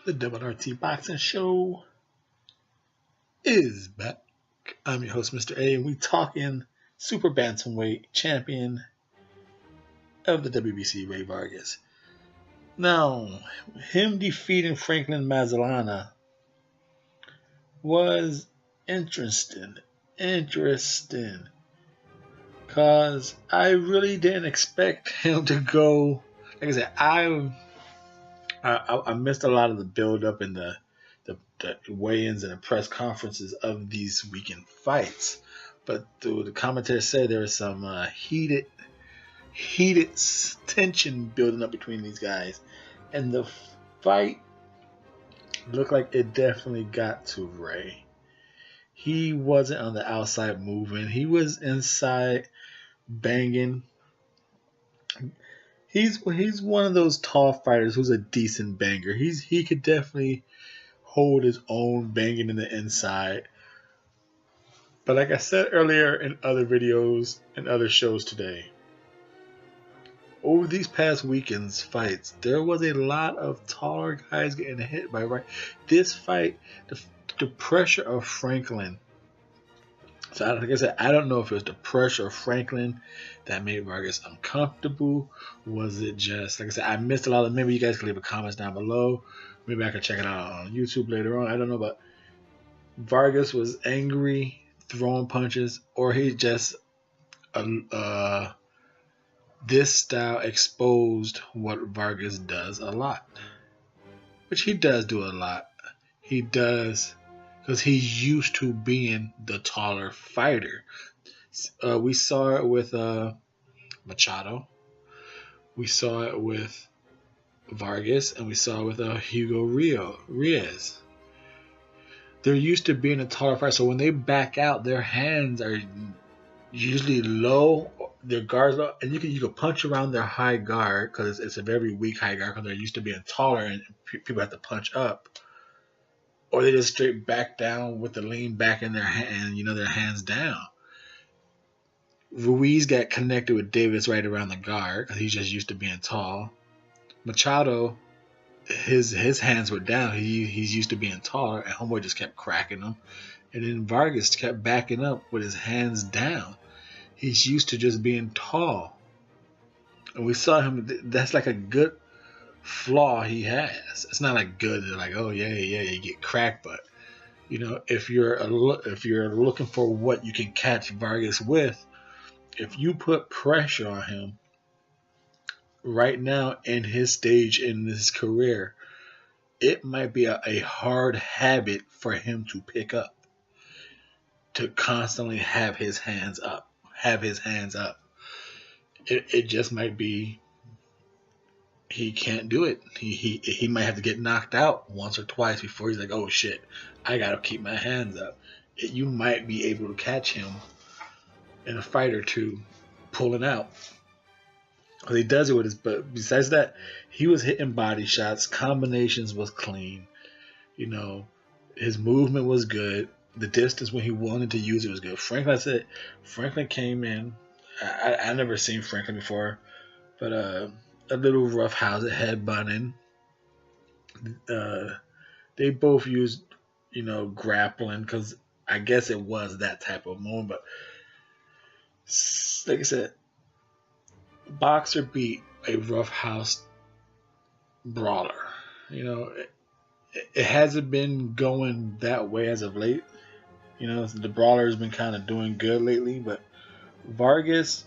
The WRT Boxing Show is back. I'm your host, Mr.A, and we talking super bantamweight champion of the WBC, Rey Vargas. Now, him defeating Franklin Manzanilla was interesting. Because I really didn't expect him to go. Like I said, I missed a lot of the build-up and the weigh-ins and the press conferences of these weekend fights. But the commentators say there was some heated tension building up between these guys. And the fight looked like it definitely got to Rey. He wasn't on the outside moving. He was inside banging. He's one of those tall fighters who's a decent banger. He could definitely hold his own banging in the inside. But like I said earlier in other videos and other shows today, over these past weekend's fights, there was a lot of taller guys getting hit by Rey. This fight, the pressure of Franklin. So like I said, I don't know if it was the pressure of Franklin that made Vargas uncomfortable. Was it just, like I said, I missed a lot of, maybe you guys can leave a comments down below. Maybe I can check it out on YouTube later on. I don't know, but Vargas was angry, throwing punches, or he just, this style exposed what Vargas does a lot. Which he does do a lot. He does, because he's used to being the taller fighter. We saw it with Machado. We saw it with Vargas, and we saw it with Hugo Reyes. They're used to being a taller fighter, so when they back out, their hands are usually low, their guards low, and you can punch around their high guard because it's a very weak high guard because they're used to being taller and people have to punch up. Or they just straight back down with the lean back in their hand, their hands down. Ruiz got connected with Davis right around the guard because he's just used to being tall. Machado, his hands were down. He's used to being taller, and Homeboy just kept cracking them. And then Vargas kept backing up with his hands down. He's used to just being tall. And we saw him, that's like a good flaw he has. It's not like good, like, oh yeah, you get cracked, but if you're looking for what you can catch Vargas with, if you put pressure on him right now in his stage in his career, it might be a hard habit for him to pick up, to constantly have his hands up. It just might be he can't do it. He might have to get knocked out once or twice before he's like, oh shit, I gotta keep my hands up. You might be able to catch him in a fight or two pulling out. Because he does it with his, but besides that, he was hitting body shots, combinations was clean. His movement was good. The distance when he wanted to use it was good. Franklin came in. I never seen Franklin before, but a little roughhouse head bunning. They both used, grappling because I guess it was that type of moment. But like I said, boxer beat a roughhouse brawler. It hasn't been going that way as of late. The brawler has been kind of doing good lately, but Vargas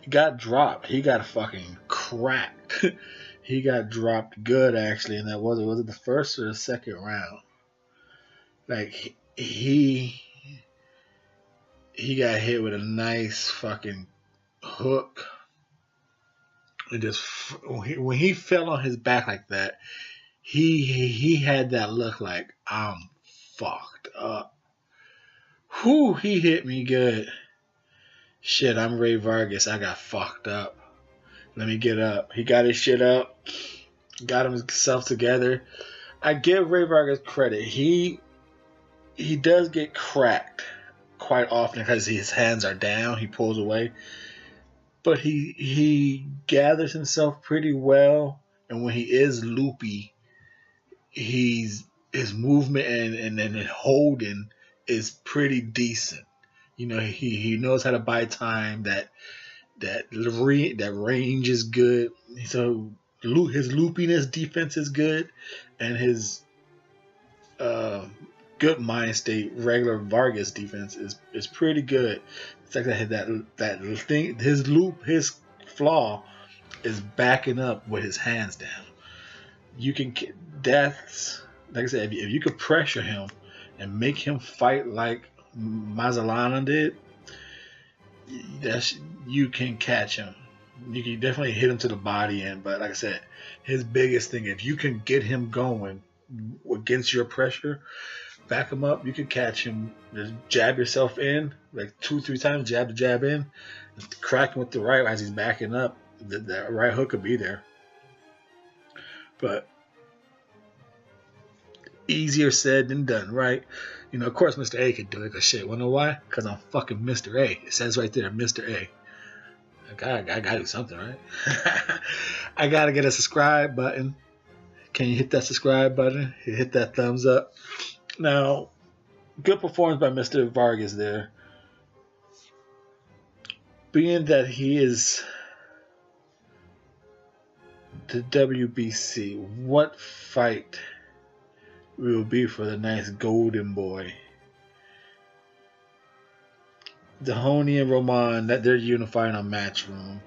got dropped. He got fucking cracked. He got dropped good, actually, and was it the first or the second round? Like, he got hit with a nice fucking hook. And just when he fell on his back like that, he had that look like, I'm fucked up. Whew, he hit me good. Shit, I'm Rey Vargas. I got fucked up. Let me get up. He got his shit up. Got himself together. I give Rey Vargas credit. He does get cracked quite often because his hands are down. He pulls away. But he gathers himself pretty well. And when he is loopy, he's his movement and holding is pretty decent. You know, he knows how to buy time. That range is good. So his loopiness defense is good, and his uh, good mind state regular Vargas defense is pretty good. It's like that thing. His flaw is backing up with his hands down. You can that's like I said. If you could pressure him and make him fight like Manzanilla did, you can catch him. You can definitely hit him to the body end, but like I said, his biggest thing, if you can get him going against your pressure, back him up, you can catch him. Just jab yourself in, like 2-3 times, jab to jab in, crack him with the right as he's backing up. That right hook could be there. But easier said than done, right? You know, of course, Mr.A could do it, because shit, wanna know why? Because I'm fucking Mr.A. It says right there, Mr.A. I gotta do something, right? I gotta get a subscribe button. Can you hit that subscribe button? Hit that thumbs up. Now, good performance by Mr. Vargas there. Being that he is the WBC, what fight will be for the nice golden boy? Dahoni and Roman, that they're unifying on Matchroom.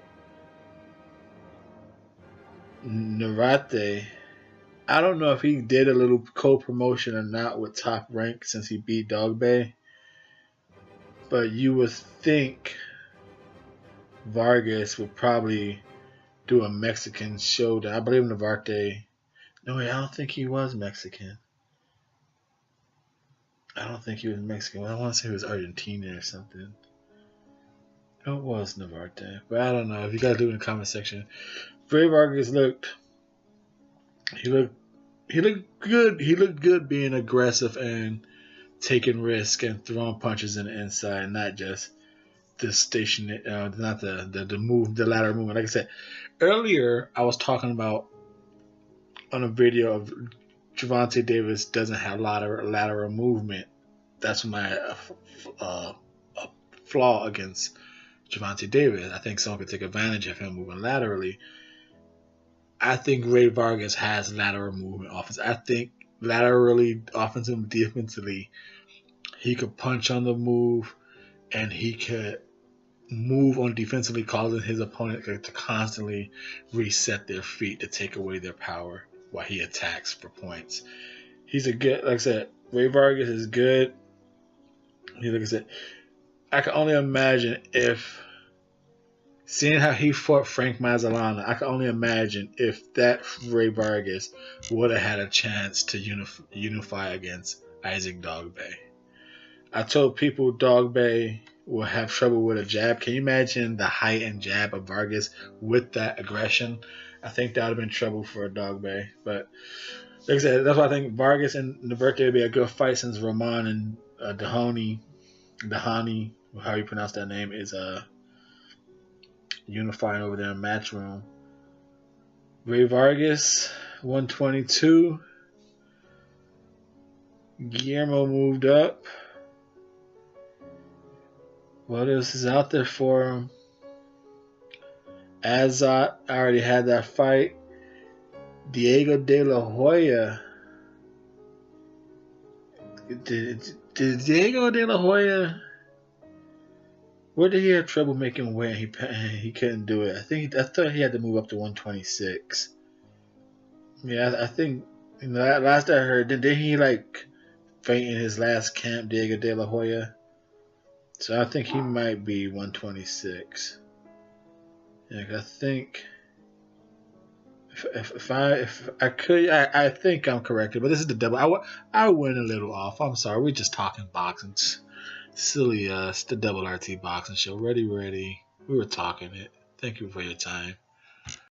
Narate, I don't know if he did a little co-promotion or not with Top Rank since he beat Dog Bay, but you would think Vargas would probably do a Mexican showdown. I believe Narate. No, wait, I don't think he was Mexican. I don't think he was Mexican. I want to say he was Argentinian or something. It was Navarrete, but I don't know. If you guys leave in the comment section. Rey Vargas looked good. He looked good being aggressive and taking risks and throwing punches in the inside, not just the station, not the lateral movement. Like I said earlier, I was talking about on a video of Gervonta Davis doesn't have a lot of lateral movement. That's my flaw against Gervonta Davis. I think someone could take advantage of him moving laterally. I think Rey Vargas has lateral movement offense. I think laterally, offensively, defensively, he could punch on the move and he could move on defensively, causing his opponent to constantly reset their feet to take away their power while he attacks for points. He's a good, like I said, Rey Vargas is good. Like I said, I can only imagine if, seeing how he fought Frank Manzanilla, I can only imagine if that Rey Vargas would have had a chance to unify against Isaac Dogbe. I told people Dogbe will have trouble with a jab. Can you imagine the height and jab of Vargas with that aggression? I think that would have been trouble for Dogbe. But like I said, that's why I think Vargas and Navarrete would be a good fight, since Roman and Dahoni, how you pronounce that name, is unifying over there in Matchroom. Rey Vargas, 122. Guillermo moved up. What else is out there for him? Azat, I already had that fight. Diego De La Hoya. Did Diego De La Hoya, where did he have trouble making weight? He couldn't do it. I thought he had to move up to 126. Yeah, I think last I heard, did he like faint in his last camp, Diego De La Hoya? So I think he might be 126. Yeah, I think if I could, I think I'm corrected, but this is the double. I went a little off. I'm sorry. We're just talking boxing. Silly, it's the Double RT Boxing Show. Ready. We were talking it. Thank you for your time.